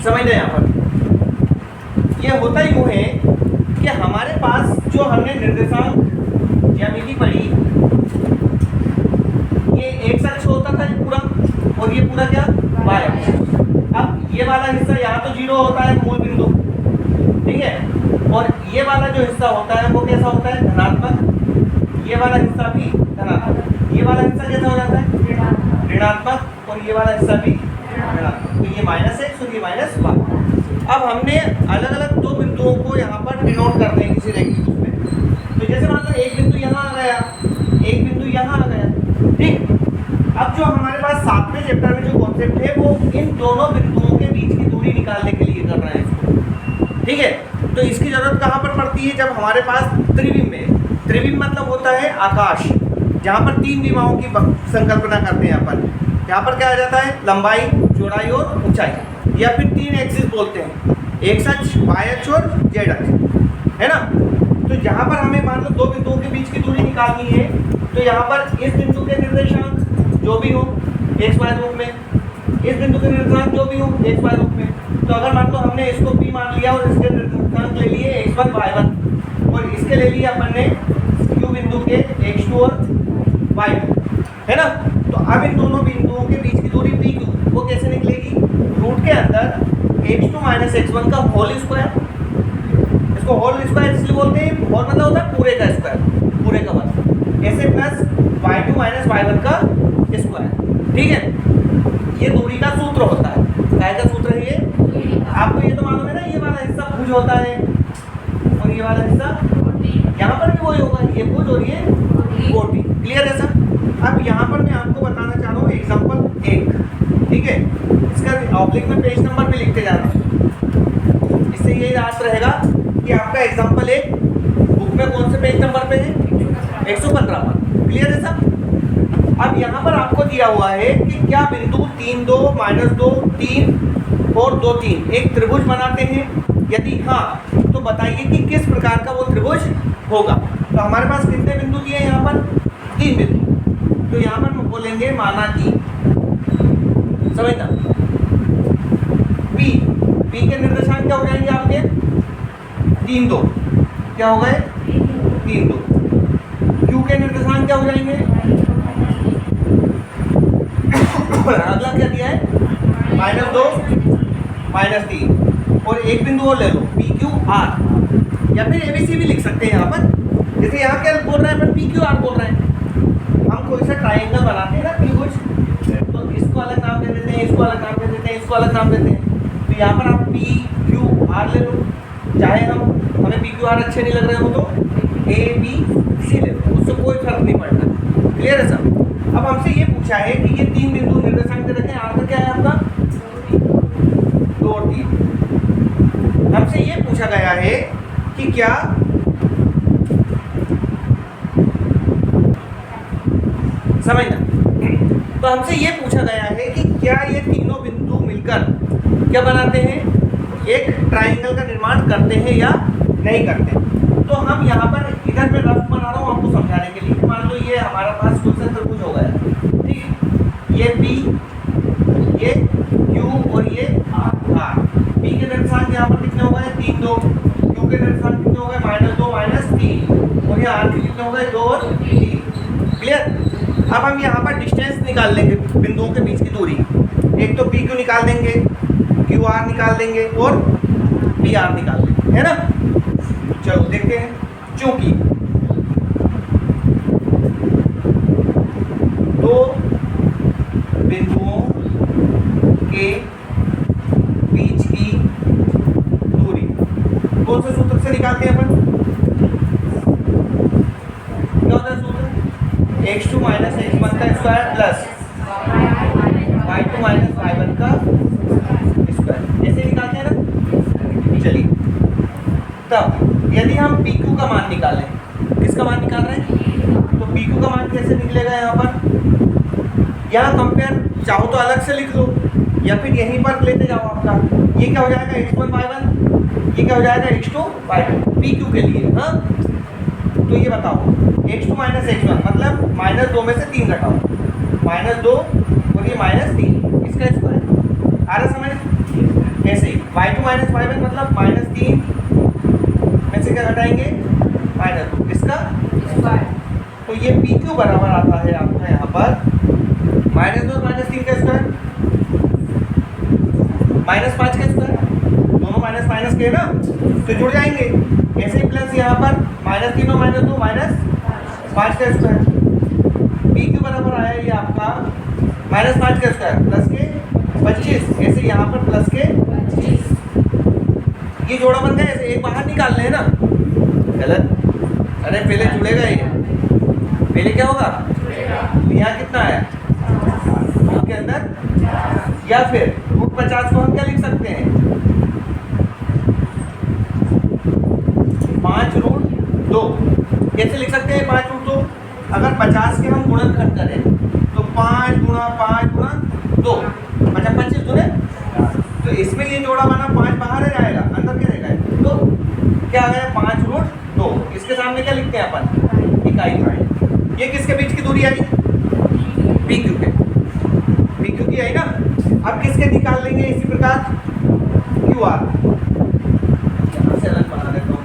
समझ रहे यहाँ पर ये होता यूँ है कि हमारे पास जो हमने निर्देशांक ज्यामिति पढ़ी, ये एक्स अक्ष होता था पूरा, और ये पूरा क्या वाई अक्ष। अब ये वाला हिस्सा यहाँ तो जीरो होता है मूल बिंदु, ठीक है, और ये वाला जो हिस्सा होता है वो कैसा होता है धनात्मक, ये वाला हिस्सा भी धनात्मक, ये वाला हिस्सा कैसा हो जाता है ऋणात्मक, और ये वाला हिस्सा भी ऋणात्मक। तो ये माइनस एक्स और ये माइनस वाई। अब हमने अलग अलग दो बिंदुओं को यहाँ पर डिनोट करते हैं किसी रेखा में। तो जैसे मान लो एक बिंदु यहाँ आ गया, एक बिंदु यहाँ आ गया, ठीक। अब जो हमारे पास 7वें चैप्टर में जो कॉन्सेप्ट है वो इन दोनों बिंदुओं के बीच की दूरी निकालने के लिए कर रहे हैं, ठीक है। तो इसकी जरूरत कहाँ पर पड़ती है, जब हमारे पास त्रिविम में, त्रिविम मतलब होता है आकाश, जहाँ पर 3 विमाओं की संकल्पना करते हैं यहाँ पर क्या आ जाता है लंबाई, चौड़ाई और ऊंचाई, या फिर 3 एक्सिस बोलते हैं, एक्स अक्ष, वाई अक्ष और जेड अक्ष, है ना। तो जहाँ पर हमें मान लो दो बिंदुओं के बीच की दूरी निकालनी है, तो यहाँ पर इस बिंदु के निर्देशांक जो भी हो एक्स वाई रूप में, इस बिंदु के निर्देशांक जो भी हो एक्स वाई रूप में। तो अगर मान लो हमने इसको P मान लिया और इसके निर्देशांक ले लिए x1 y1, और इसके ले लिए अपन ने Q बिंदु के x2 और y2, है ना। तो अब इन दोनों बिंदुओं के बीच की दूरी PQ वो कैसे निकलेगी, रूट के अंदर x2 माइनस x1 का होल स्क्वायर, इसको होल स्क्वायर इसलिए बोलते हैं, होल मतलब होता है पूरे का स्क्वायर, पूरे का वर्ग, ऐसे प्लस y2 माइनस y1 का स्क्वायर, ठीक है। ये दूरी का सूत्र होता है, क्या का सूत्र है ये, आपको ये तो मालूम है ना, ये वाला हिस्सा भुज होता है और ये वाला हिस्सा, यहाँ पर भी वही होगा, ये भुज और ये कोटि, क्लियर है सर। अब यहाँ पर मैं आपको बताना चाह रहा हूँ एग्जाम्पल 1, ठीक है, इसका ऑब्लिक में पेज नंबर भी लिखते जाना, इससे ये याद रहेगा कि आपका एग्जाम्पल 1 बुक में कौन से पेज नंबर पे है, 115 पर, क्लियर है सर। अब यहाँ पर आपको दिया हुआ है कि क्या बिंदु 3 2 माइनस 2 3 और 2 3 एक त्रिभुज बनाते हैं, यदि हाँ तो बताइए कि किस प्रकार का वो त्रिभुज होगा। तो हमारे पास कितने बिंदु दिए हैं यहाँ पर, 3 बिंदु। तो यहाँ पर हम बोलेंगे माना कि, समझना, P के निर्देशांक क्या हो जाएंगे आपके 3 2, क्या हो गए 3 2। Q के निर्देशांक क्या हो जाएंगे, अगला क्या दिया है -2 -3, और एक बिंदु और ले लो PQR, या फिर ABC भी लिख सकते हैं यहाँ पर। जैसे यहाँ क्या बोल रहे हैं अपन, PQR बोल रहे हैं, हम कोई सा ट्राइंगल बनाते हैं ना त्रिभुज, तो इसको अलग नाम दे देते हैं, इसको अलग नाम दे देते हैं, इसको अलग नाम देते हैं। तो यहाँ पर आप PQR ले लो, चाहे हमें PQR अच्छे नहीं लग रहे हो तो ABC ले लो, उससे कोई फर्क नहीं पड़ता, क्लियर है सर। अब हमसे ये पूछा है कि ये 3 बिंदु निर्देशांक दे रखे हैं, आर का क्या है आपका 2 और 3। हमसे ये पूछा गया है कि क्या समझना, तो हमसे ये पूछा गया है कि क्या ये तीनों बिंदु मिलकर क्या बनाते हैं, एक ट्राइंगल का निर्माण करते हैं या नहीं करते। तो हम यहाँ पर इधर पे रफ बना रहा हूँ आपको समझाने के लिए। मान लो ये हमारा पास कोई सा त्रिभुज हो गया, ठीक है, ये P, ये Q और ये R। P के निर्देशांक यहाँ पर कितने हो गए 3 2, Q के निर्देशांक कितने हो गए -2 -3, और ये R के कितने हो गए 2 और 3, क्लियर। अब हम यहाँ पर डिस्टेंस निकाल लेंगे, बिंदुओं के बीच की दूरी, एक तो PQ निकाल देंगे, QR निकाल देंगे और PR निकाल देंगे, है ना। चलो देखते हैं, चूंकि दो बिंदुओं के बीच की दूरी कौन से सूत्र से निकालते हैं अपन, क्या होता है सूत्र, x2 माइनस x1 का square plus y2 minus y1 का स्क्वायर, ऐसे निकालते हैं ना। चलिए, तब यदि हम PQ का मान निकालें, किसका मान निकाल रहे हैं, तो PQ का मान कैसे निकलेगा, यहाँ पर यहाँ कंपेयर चाहो तो अलग से लिख लो, या फिर यहीं पर लेते जाओ आपका, ये क्या हो जाएगा x1 y1, ये क्या हो जाएगा x2 y2 PQ के लिए। हाँ, तो ये बताओ x2 माइनस x1 मतलब -2 में से 3 घटाओ, -2 और ये -3, इसका स्क्वायर आ रहा समझ। ऐसे ही y2 माइनस y1 मतलब -3 में से क्या घटाएंगे -2 इसका स्क्वायर। तो ये PQ बराबर आता है आपका यहाँ पर -2 -3 का स्क्वायर -5 का स्क्वायर, दोनों माइनस माइनस के ना तो जुड़ जाएंगे। ऐसे ही प्लस यहाँ पर -3 और -2 -5 का स्क्वायर। PQ बराबर आया ये आपका -5 का स्क्वायर प्लस के 25, ऐसे यहाँ पर प्लस के 25। ये जोड़ा बन गया। ऐसे एक बाहर निकाल लें ना, गलत, अरे पहले जुड़ेगा ये, पहले क्या होगा यहाँ कितना है के अंदर, या फिर √50 को हम क्या लिख सकते हैं 5√2, कैसे लिख सकते हैं 5√2? अगर 50 के हम गुणनखंड करें तो 5 गुणा 5 गुणा 2 मतलब 25 दूने, तो इसमें ये जोड़ा बना 5 बाहर आ जाएगा, अंदर क्या रहेगा तो क्या आ गया 5√2। इसके सामने क्या लिखते हैं अपन इकाई। ये किसके बीच की दूरी आई PQ के, PQ की आई ना। अब किसके निकाल लेंगे इसी प्रकार QR, यहाँ से अलग बना देता हूँ।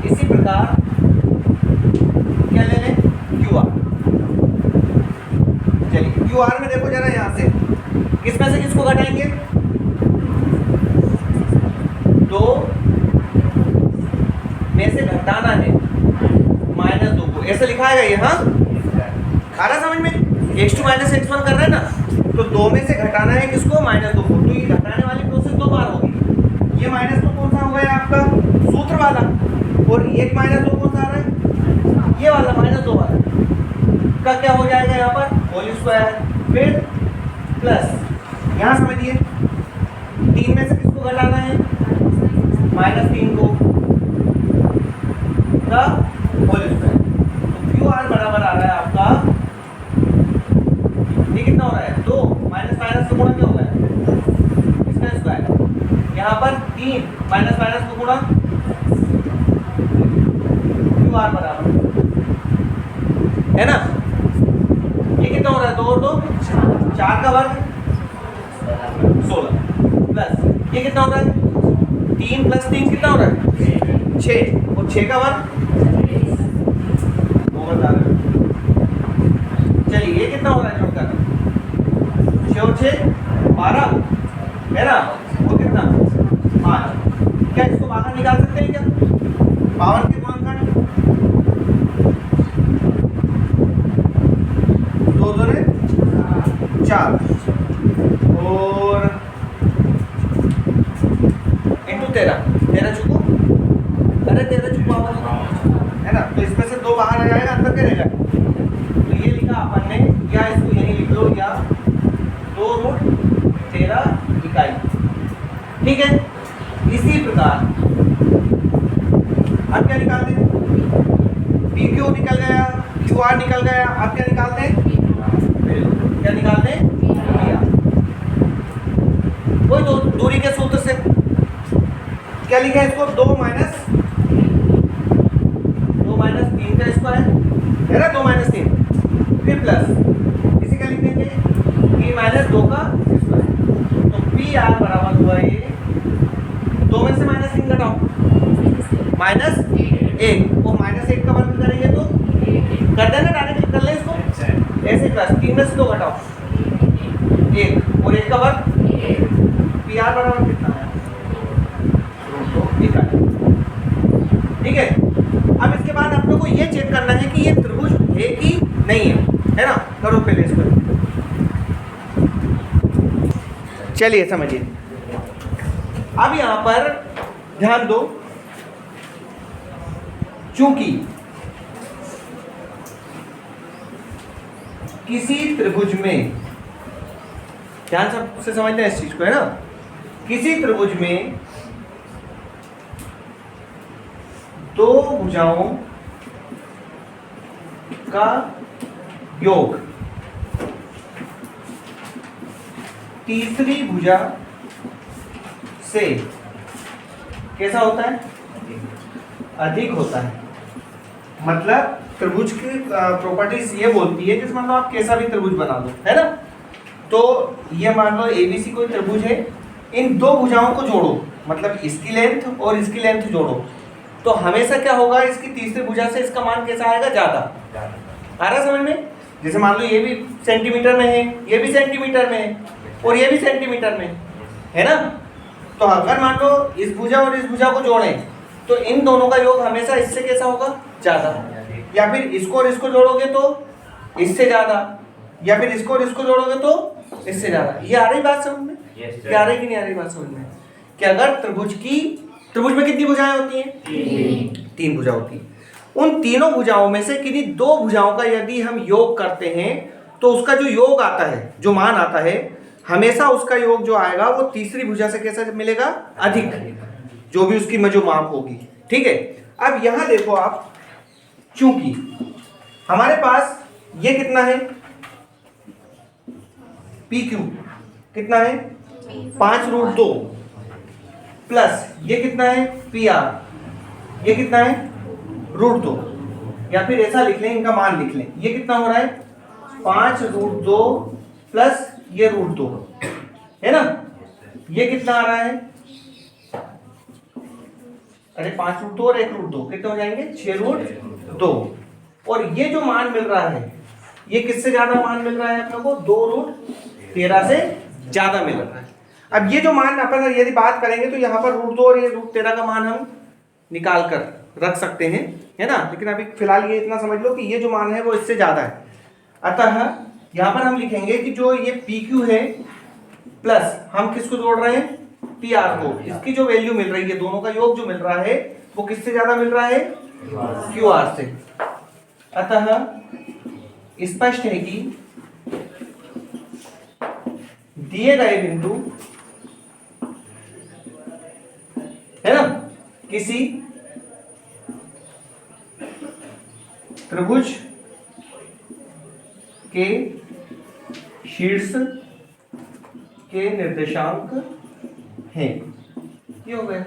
इसी प्रकार क्या ले लें QR। चलिए QR में देखो जरा, यहाँ से किसमें से किसको घटाएंगे 2 में से घटाना है -2 को, ऐसे लिखा है ये। हाँ आ रहा समझ में, x2 - x1 कर रहे हैं ना, तो 2 में से घटाना है किसको -2 को, तो ये घटाने वाली प्रोसेस 2 बार होगी। ये -2 कौन सा होगा आपका सूत्र वाला, और एक -2 कौन सा आ रहा है ये वाला -2 वाला का क्या हो जाएगा यहाँ पर होल स्क्वायर, फिर प्लस यहाँ समझिए 3 में से किसको घटाना है -3 को का होल स्क्वायर। तो QR बराबर आ रहा है आपका, ये कितना हो रहा है 2 माइनस माइनस को गुणा क्या हो गया इसका स्क्वायर, यहाँ पर 3 माइनस माइनस को गुणा QR बराबर है ना। ये कितना हो रहा है 2 और 2 4 का वर्ग 16 प्लस ये कितना हो रहा है 3 + 3 कितना हो रहा है 6, और 6 का वर्ग 2 बता रहे। चलिए ये कितना हो रहा है जोड़कर 6 और 6 12 है ना, वो कितना 5। क्या इसको बाहर निकाल सकते हैं क्या पावर के गुणनखंड 2 दूने 4 और इंटू 13 चुको, अरे 13 चुको है ना, तो इसमें से 2 बाहर आ जाएगा, अंदर क्या रहेगा। तो ये लिखा अपन ने, या इसको यहीं लिख लो, या 2√13 इकाई, ठीक है। इसी प्रकार अब क्या निकालते हैं PQ निकल गया, QR निकल गया, अब क्या निकालते हैं क्या निकालते हैं वही दूरी के सूत्र से क्या लिखा है इसको 2 - 3 का स्क्वायर है ना, 2 - 3 फिर प्लस इसी का लिख देंगे P - 2 का स्क्वायर। तो PR बराबर हुआ ये 2 में से -3 घटाओ -1, और -1 का वर्ग करेंगे तो कर देना, डायरेक्ट कर ले इसको ऐसे प्लस 3 में से 2 घटाओ 1 और 1 का वर्ग PR बराबर कितना है √2 इकाई, ठीक है। अब इसके बाद आप लोग को ये चेक करना है कि ये त्रिभुज है कि नहीं है ना, करो पहले इसको। चलिए समझिए, अब यहां पर ध्यान दो, चूंकि किसी त्रिभुज में, ध्यान से समझना इस चीज को है ना, किसी त्रिभुज में 2 भुजाओं का योग तीसरी भुजा से कैसा होता है अधिक होता है। मतलब त्रिभुज की प्रॉपर्टीज ये बोलती है कि मान लो आप कैसा भी त्रिभुज बना दो, है ना, तो ये मान लो एबीसी कोई त्रिभुज है, इन दो भुजाओं को जोड़ो, मतलब इसकी लेंथ और इसकी लेंथ जोड़ो, तो हमेशा क्या होगा, इसकी तीसरी भुजा से इसका मान कैसा आएगा, ज्यादा। आ रहा समझ में? जैसे मान लो ये भी सेंटीमीटर में है, ये भी सेंटीमीटर में है, और ये भी सेंटीमीटर में है ना, तो अगर मान लो इस भुजा और इस भुजा को जोड़ें तो इन दोनों का योग हमेशा इससे कैसा होगा, ज्यादा। या फिर इसको और इसको जोड़ोगे तो इससे ज्यादा, या फिर इसको और इसको जोड़ोगे तो इससे ज्यादा। ये आ रही बात समझ में? क्या आ रही कि नहीं आ रही बात समझ में? कि अगर त्रिभुज में कितनी भुजाएं होती हैं? तीन भुजा होती है। उन तीनों भुजाओं में से किन्हीं दो भुजाओं का यदि हम योग करते हैं तो उसका जो योग आता है, जो मान आता है, हमेशा उसका योग जो आएगा वो तीसरी भुजा से कैसा मिलेगा, अधिक, जो भी उसकी जो माप होगी। ठीक है, अब यहां देखो आप, चूंकि हमारे पास ये कितना है, पी क्यू कितना है 5√2 प्लस ये कितना है पी आर, ये कितना है √2, या फिर ऐसा लिख लें, इनका मान लिख लें, ये कितना हो रहा है 5√2 प्लस ये √2 है ना, ये कितना आ रहा है, अरे 5√2 और 1√2 कितने हो जाएंगे 6√2, और ये जो मान मिल रहा है ये किससे ज्यादा मान मिल रहा है अपने को, 2√13 से ज्यादा मिल रहा है। अब ये जो मान अपन यदि बात करेंगे तो यहाँ पर √2 और ये √13 का मान हम निकाल कर रख सकते हैं, है ना, लेकिन अभी फिलहाल ये इतना समझ लो कि ये जो मान है वो इससे ज्यादा है। अतः यहाँ पर हम लिखेंगे कि जो ये PQ है प्लस हम किसको जोड़ रहे हैं, PR को, इसकी जो वैल्यू मिल रही है, दोनों का योग जो मिल रहा है वो किससे ज्यादा मिल रहा है, QR से। अतः स्पष्ट है कि दिए गए बिंदु, है ना, किसी त्रिभुज के शीर्ष के निर्देशांक हैं, ये हो गया,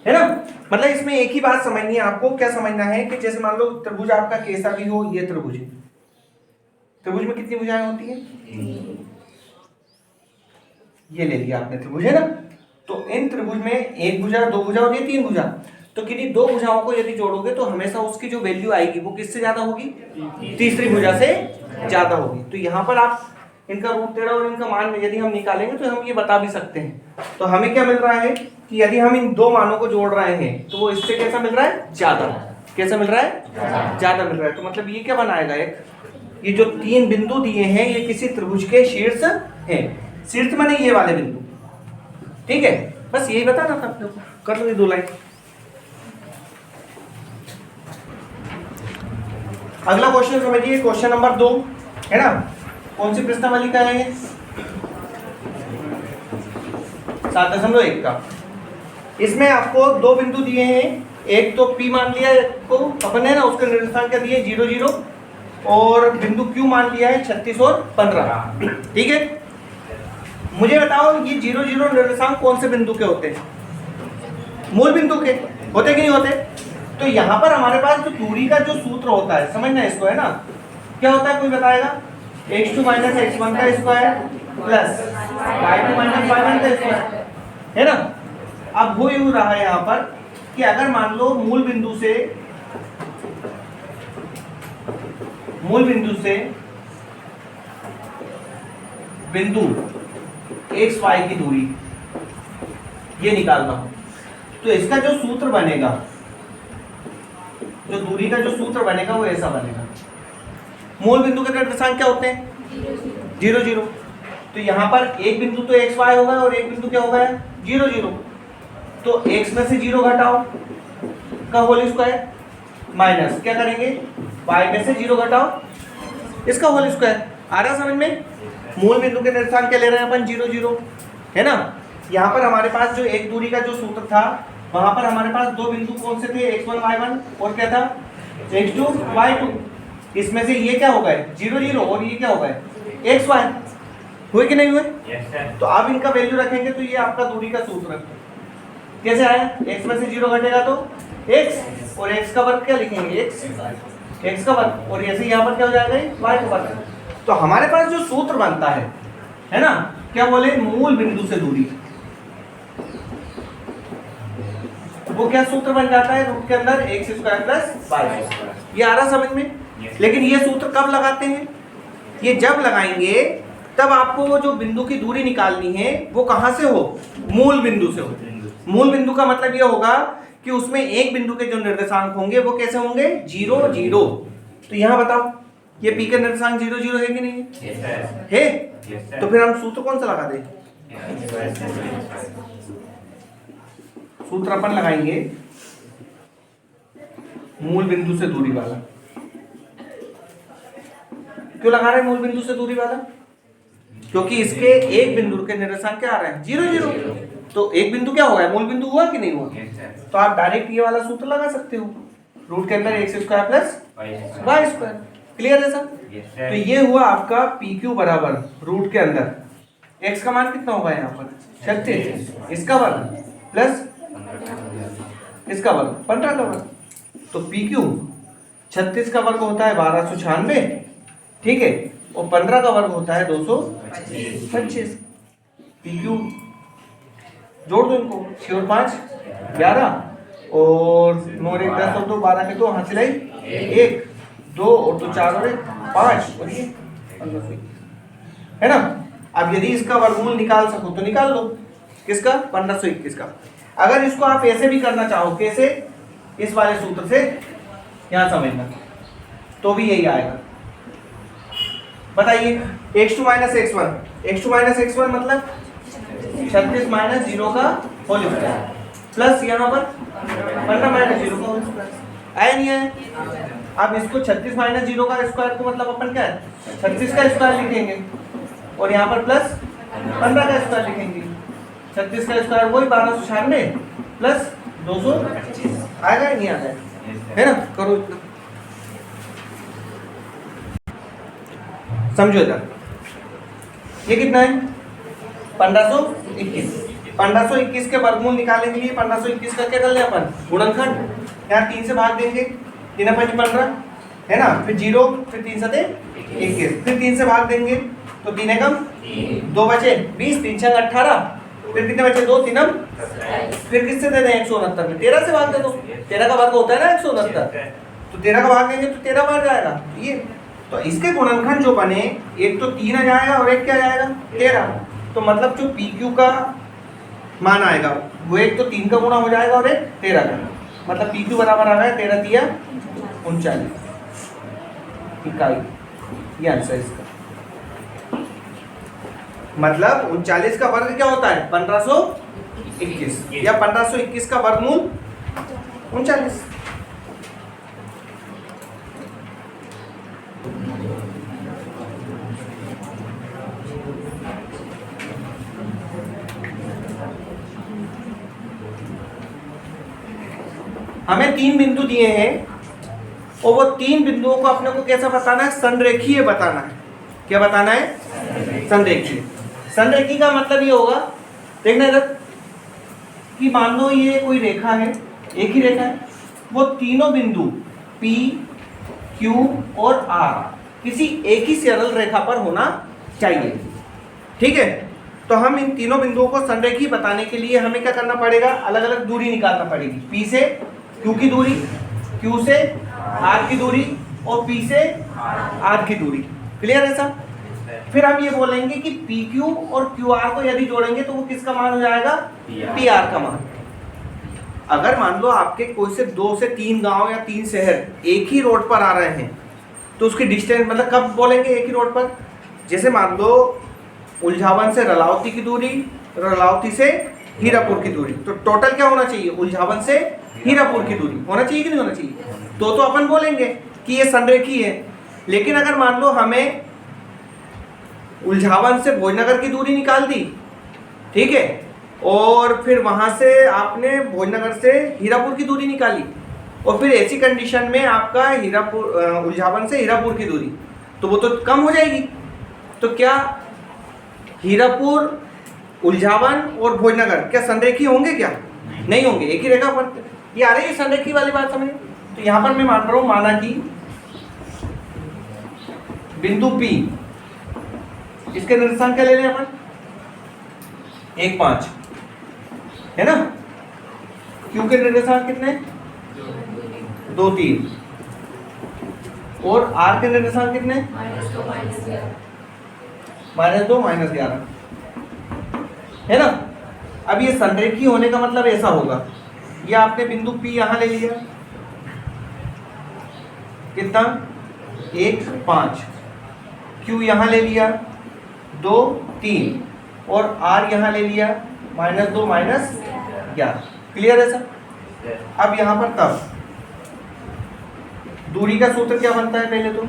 है ना। मतलब इसमें एक ही बात समझनी है आपको, क्या समझना है कि जैसे मान लो त्रिभुज आपका कैसा भी हो, ये त्रिभुज है, त्रिभुज में कितनी भुजाएं होती हैं, ये ले लिया आपने त्रिभुज, है ना, तो इन त्रिभुज में एक भुजा, दो भुजा और ये तीन भुजा, तो किन्हीं दो भुजाओं को यदि जोड़ोगे तो हमेशा उसकी जो वैल्यू आएगी वो किससे ज्यादा होगी, तीसरी भुजा से ज्यादा होगी। तो यहाँ पर आप इनका √13 और इनका मान यदि हम निकालेंगे तो हम ये बता भी सकते हैं। तो हमें क्या मिल रहा है कि यदि हम इन दो मानों को जोड़ रहे हैं तो वो इससे कैसा मिल रहा है, ज्यादा, कैसा मिल रहा है, ज्यादा मिल रहा है। तो मतलब ये क्या बनाएगा, एक ये जो तीन बिंदु दिए हैं ये किसी त्रिभुज के शीर्ष हैं, शीर्ष माने ये वाले बिंदु, ठीक है, बस यही बताना था आपको, कर लो ये दो लाइन। अगला क्वेश्चन समझिए, क्वेश्चन नंबर 2 है ना, कौन सी प्रश्नावली का है, 7.1 का। इसमें आपको दो बिंदु दिए हैं, एक तो P मान लिया को अपन ने ना, उसका निर्देशांक क्या दिए 0 0, और बिंदु Q मान लिया है 36 और 15, ठीक है। मुझे बताओ ये 0 0 निर्देशांक कौन से बिंदु के होते हैं, मूल बिंदु के होते कि नहीं होते। तो यहाँ पर हमारे पास जो दूरी का जो सूत्र होता है, समझना इसको, है ना, क्या होता है कोई बताएगा, x2 - x1 का स्क्वायर प्लस y2 - y1 का स्क्वायर, है ना। अब वो यूं रहा है यहाँ पर कि अगर मान लो मूल बिंदु से बिंदु x y की दूरी ये निकालना हो, तो इसका जो सूत्र बनेगा, जो दूरी का जो सूत्र बनेगा वो ऐसा बनेगा। मूल बिंदु के निर्देशांक क्या होते हैं 0 0, तो यहाँ पर एक बिंदु तो x y होगा और एक बिंदु क्या होगा 0 0, तो x में से 0 घटाओ का होल स्क्वायर माइनस क्या करेंगे y में से 0 घटाओ इसका होल स्क्वायर। आ रहा समझ में, मूल बिंदु के निर्देशांक क्या ले रहे हैं अपन 0 0, है ना। यहाँ पर हमारे पास जो एक दूरी का जो सूत्र था, वहां पर हमारे पास दो बिंदु कौन से थे, x1 y1 और क्या था x2 y2, इसमें से ये क्या हो गए 0 0 और ये क्या हो गए x y, हुए कि नहीं हुए। तो आप इनका वैल्यू रखेंगे तो ये आपका दूरी का सूत्र कैसे आया, x में से 0 घटेगा तो x, और x का वर्ग क्या लिखेंगे, x का वर्ग, और ऐसे यहाँ पर क्या हो जाएगा, y का वर्ग। तो हमारे पास जो सूत्र बनता है ना, क्या बोले, मूल बिंदु से दूरी, वो क्या सूत्र बन जाता है, रूट के अंदर x स्क्वायर प्लस y। ये आ रहा समझ में। लेकिन ये सूत्र कब लगाते हैं, ये जब लगाएंगे तब आपको वो जो बिंदु की दूरी निकालनी है वो कहां से हो, मूल बिंदु से हो। मूल बिंदु का मतलब ये होगा कि उसमें एक बिंदु के जो निर्देशांक होंगे वो कैसे होंगे, 0 0। तो यहां बताओ ये p का निर्देशांक 0 0 है कि नहीं है? तो फिर हम सूत्र कौन सा लगा दें, सूत्र अपन लगाएंगे मूल बिंदु से दूरी वाला। क्यों लगा रहे हैं मूल बिंदु से दूरी वाला, क्योंकि इसके एक बिंदु के निर्देशांक क्या आ रहे हैं, 0 0। तो एक बिंदु क्या हुआ है, मूल बिंदु हुआ कि नहीं हुआ। तो आप डायरेक्ट ये वाला सूत्र लगा सकते हो, रूट के अंदर x square plus y square. Clear है सर। तो ये हुआ आपका PQ बराबर रूट के अंदर x का मान कितना होगा यहाँ पर 36, इसका वर्ग प्लस इसका वर्ग 15 का वर्ग। तो PQ 36 का वर्ग होता है 1296, ठीक है, और 15 का वर्ग होता है 225। PQ जोड़ दो इनको, 6 और 5 11, और 9 और 1 10 और 2 12 के 2 हाथ सिलाई 1 2 और 2 4 और 1 5, और ये 15 है ना। अब यदि इसका वर्गमूल निकाल सको तो निकाल लो, किसका, 1521 का। अगर इसको आप ऐसे भी करना चाहो, कैसे, इस वाले सूत्र से, यहां समझना, तो भी यही आएगा। बताइए x2 माइनस x1 मतलब 36 माइनस 0 का होल स्क्वायर प्लस यहाँ पर 15 माइनस 0 का होल स्क्वायर। आया नहीं आया। अब इसको 36 माइनस 0 का स्क्वायर को मतलब अपन क्या है, 36 का स्क्वायर लिखेंगे, और यहाँ पर प्लस 15 का स्क्वायर लिखेंगे। 36 का स्क्वायर वही 1296 प्लस 225 आएगा नहीं आएगा, है ना। करो इतना, समझो इधर, ये कितना है 1521। 1521 के वर्गमूल निकालने के लिए 1521 का क्या कर ले अपन, गुणनखंड, यहाँ 3 से भाग देंगे, 3 5 15 है ना, फिर 0, फिर 3 7 21, फिर 3 से भाग देंगे तो 3 एकम 2 बचे 20, 3 6 18, फिर कितने बचे 2 3 फिर किससे दे दें 169 में, 13 से भाग दे दो, 13 का वर्ग होता है ना 169, तो 13 का भाग देंगे तो 13 बार जाएगा ये। तो इसके गुणनखंड जो बने, एक तो 3 आ जाएगा और एक क्या जाएगा 13। तो मतलब जो PQ का मान आएगा वो एक तो 3 का गुणा हो जाएगा और एक 13 का, मतलब PQ बराबर आ रहा है 13 तिया 39 इकाई। ये आंसर इसका, मतलब 39 का वर्ग क्या होता है 1521, या 1521 का वर्गमूल 39। हमें 3 बिंदु दिए हैं और वो 3 बिंदुओं को अपने को कैसा बताना है, संरेखीय बताना है। क्या बताना है, संरेखीय। संरेखीय का मतलब ये होगा, देखना इधर, कि मान लो ये कोई रेखा है, एक ही रेखा है, वो तीनों बिंदु P, Q और R किसी एक ही सरल रेखा पर होना चाहिए, ठीक है। तो हम इन तीनों बिंदुओं को संरेखीय बताने के लिए हमें क्या करना पड़ेगा, अलग अलग दूरी निकालना पड़ेगी। P से Q की दूरी, Q से R की दूरी और P से R की दूरी। क्लियर है सर। फिर हम ये बोलेंगे कि PQ और QR को यदि जोड़ेंगे तो वो किसका मान हो जाएगा, PR का मान। अगर मान लो आपके कोई से 2 से 3 गांव या 3 शहर एक ही रोड पर आ रहे हैं तो उसकी डिस्टेंस, मतलब कब बोलेंगे एक ही रोड पर, जैसे मान लो उलझावन से रलावती की दूरी, रलावती से हीरापुर की दूरी, तो टोटल क्या होना चाहिए, उलझावन से हीरापुर की दूरी होना चाहिए कि नहीं होना चाहिए। तो अपन बोलेंगे कि ये संरेखीय है। लेकिन अगर मान लो हमें उलझावन से भोजनगर की दूरी निकाल दी, ठीक है, और फिर वहां से आपने भोजनगर से हीरापुर की दूरी निकाली, और फिर ऐसी कंडीशन में आपका हीरापुर उलझावन से हीरापुर की दूरी, तो वो तो कम हो जाएगी। तो क्या हीरापुर, उलझावन और भोजनगर क्या संरेखीय होंगे क्या, नहीं होंगे, एक ही रेखा पर। ये आ रही है संरेखी वाली बात समझ। तो यहाँ पर मैं मान रहा हूँ, माना कि बिंदु P, इसके निर्देशांक क्या ले लें अपन, 1 5 है ना। Q के निर्देशांक कितने, 2 3, और R के निर्देशांक कितने, -2 -11 है ना। अब ये संरेखी होने का मतलब ऐसा होगा, ये आपने बिंदु P यहां ले लिया, कितना 1 5, Q यहां ले लिया 2 3, और R यहां ले लिया -2 -11। क्लियर है सर। अब यहां पर तब दूरी का सूत्र क्या बनता है, पहले तो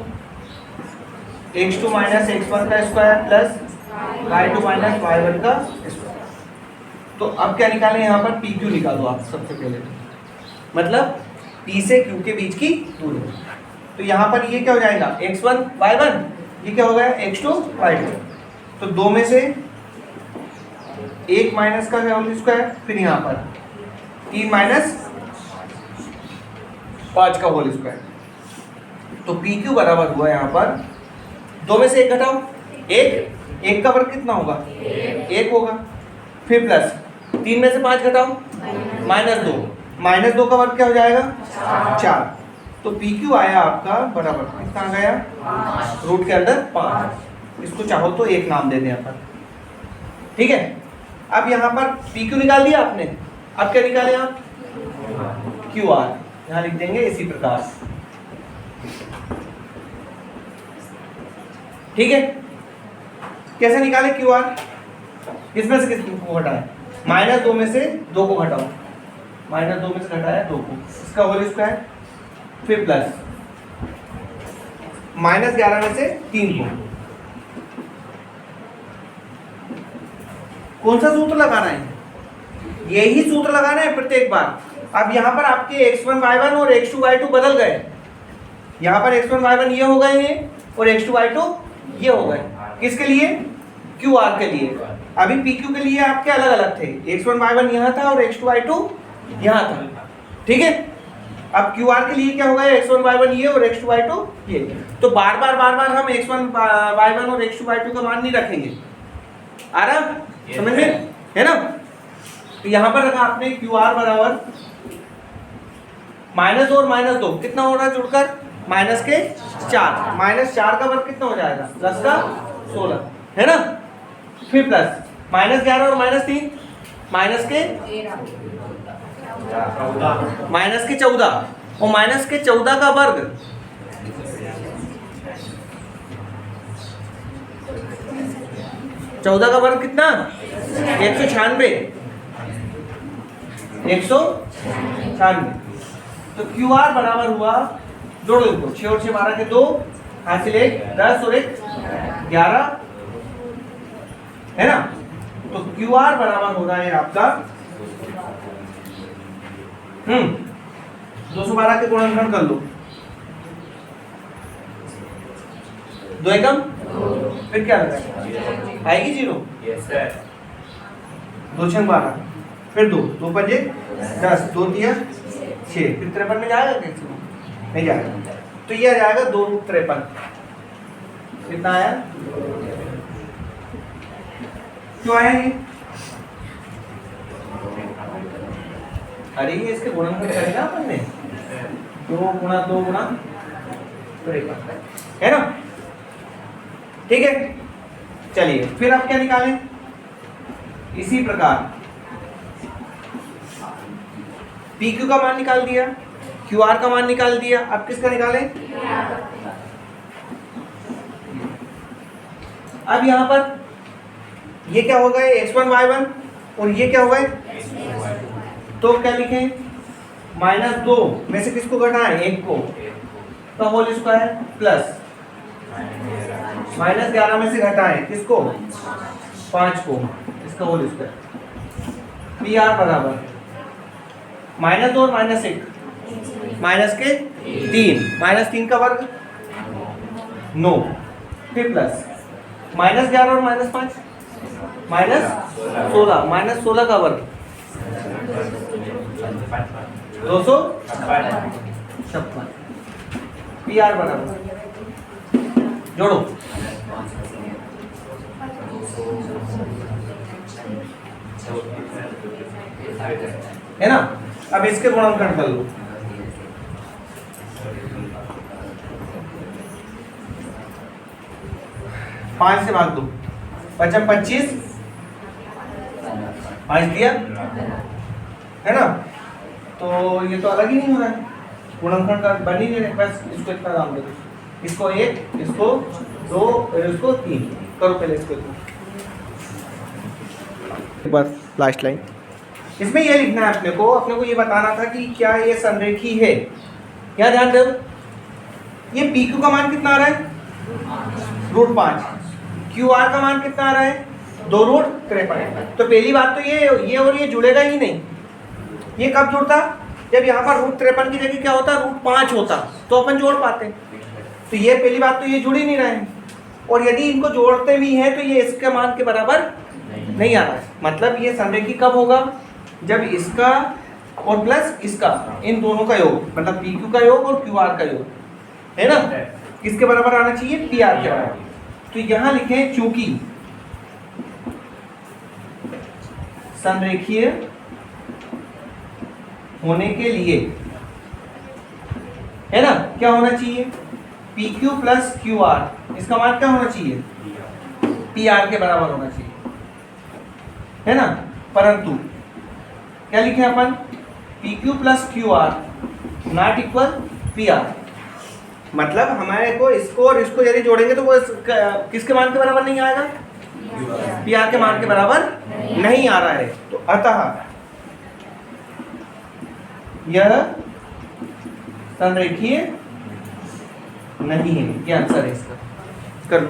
x2 - x1 का स्क्वायर प्लस y2 - y1 का स्क्वायर। तो अब क्या निकालें, यहाँ पर PQ निकालो आप सबसे पहले, मतलब P से Q के बीच की दूरी। तो यहाँ पर ये क्या हो जाएगा, x1 y1, ये क्या हो गया x2 y2। तो 2 में से 1 माइनस का होल स्क्वायर, फिर यहाँ पर 3 माइनस 5 का होल स्क्वायर। तो PQ बराबर हुआ यहाँ पर 2 में से 1 घटाओ 1 का वर्ग कितना होगा, 1 होगा। फिर प्लस 3 में से 5 घटाओ -2 का वर्ग क्या हो जाएगा, 4। तो PQ आया आपका बराबर कितना आ गया, रूट के अंदर 5। इसको चाहो तो 1 नाम दे दें अपन, ठीक है। अब यहाँ पर PQ निकाल दिया आपने, अब क्या निकाले आप, QR यहाँ लिख देंगे इसी प्रकार, ठीक है। कैसे निकाले QR, किसमें से किसको घटाए, -2 में से 2 को घटाओ, -2 में से घटाया 2 को, इसका होल स्क्वायर, फिर प्लस -11 में से 3 को। कौन सा सूत्र लगाना है, यही सूत्र लगाना है प्रत्येक बार। अब यहाँ पर आपके x1 y1 और x2 y2 बदल गए, यहाँ पर x1 y1 ये हो गए हैं और x2 y2 ये हो गए, किसके लिए, QR के लिए। अभी PQ के लिए आपके अलग अलग थे, x1 y1 यहाँ था और x2 y2 यहाँ था, ठीक है। अब QR के लिए क्या होगा, x1 y1 ये और x2 y2 ये। तो बार बार हम x1 y1 और x2 y2 का मान नहीं रखेंगे, आ रहा समझ में, है ना। तो यहाँ पर रखा आपने QR बराबर -2 और -2 कितना हो रहा है जुड़कर, -4, -4 का वर्ग कितना हो जाएगा, 10 का 16 है ना। फिर प्लस -11 और -3 -14 और -14 का वर्ग 14 का वर्ग कितना, 196। तो QR बराबर हुआ, जोड़ो इनको, 6 और 6 12 के 2, हासिल 1 10 और 1 11 है ना। तो QR बराबर हो रहा है आपका 212 के गुणनखंड कर लो, 2 एकम, फिर क्या लगा आएगी 0, 2 6 12, फिर 2 5 10, 2 3 6, फिर 53 में जाएगा कैसे, नहीं जाएगा। तो ये आ जाएगा 2 53, कितना आया, क्यों आया ये, अरे ये इसके गुणनखंड करेगा अपन ने, 2 गुणा 2 गुणा 53 है ना, ठीक है। चलिए फिर आप क्या निकालें, इसी प्रकार PQ का मान निकाल दिया, QR का मान निकाल दिया, अब किसका निकालें, अब यहाँ पर ये क्या हो गए, x1 y1 और ये क्या हो गए, तो क्या लिखें, -2 में से किसको घटाएं, 1 को, तो होल स्क्वायर प्लस -11 में से घटाएं किसको, 5 को, इसका होल स्क्वायर। PR बराबर -2 और -1 -3 का वर्ग 9, फिर प्लस -11 और -5 -16 का वर्ग 256 पी आर बराबर जोड़ो है ना। अब इसके गुणनखंड कर लो। 5 से भाग दो, 5 25, 5 दिया है ना। तो ये तो अलग ही नहीं हो रहा है, गुणनखंड का बन ही नहीं रहा। बस इसको इतना नाम दे दो, इसको 1, इसको 2 और इसको 3 करो। पहले इसको एक बार लास्ट लाइन इसमें ये लिखना है अपने को ये बताना था कि क्या ये संरेखी है। क्या ध्यान दो, ये पी क्यू का मान कितना आ रहा है, √5। क्यू आर का मान कितना आ रहा है, 2√53। तो पहली बात तो ये और ये जुड़ेगा ही नहीं। ये कब जुड़ता, जब यहाँ पर √53 की जगह क्या होता, √5 होता, तो अपन जोड़ पाते। तो ये पहली बात तो ये जुड़ ही नहीं रहे हैं। और यदि इनको जोड़ते भी हैं तो ये इसके मान के बराबर नहीं आ रहा है। मतलब ये संरेखी कब होगा, जब इसका और प्लस इसका, इन दोनों का योग, मतलब पी क्यू का योग और क्यू आर का योग, है ना, किसके बराबर आना चाहिए, पी आर के बराबर। तो यहाँ लिखे चूंकि संरेखीय होने के लिए, है ना, क्या होना चाहिए, P Q plus Q are, इसका मान क्या होना चाहिए, पी आर के बराबर होना चाहिए, है ना। परंतु क्या लिखे अपन, P Q plus Q R not equal P R. मतलब हमारे को इसको और इसको यदि जोड़ेंगे तो वो किसके मान के बराबर नहीं आएगा, पी आर के मान के बराबर नहीं आ रहा है। तो अतः यह संरेखीय नहीं है, ये आंसर है इसका। करो।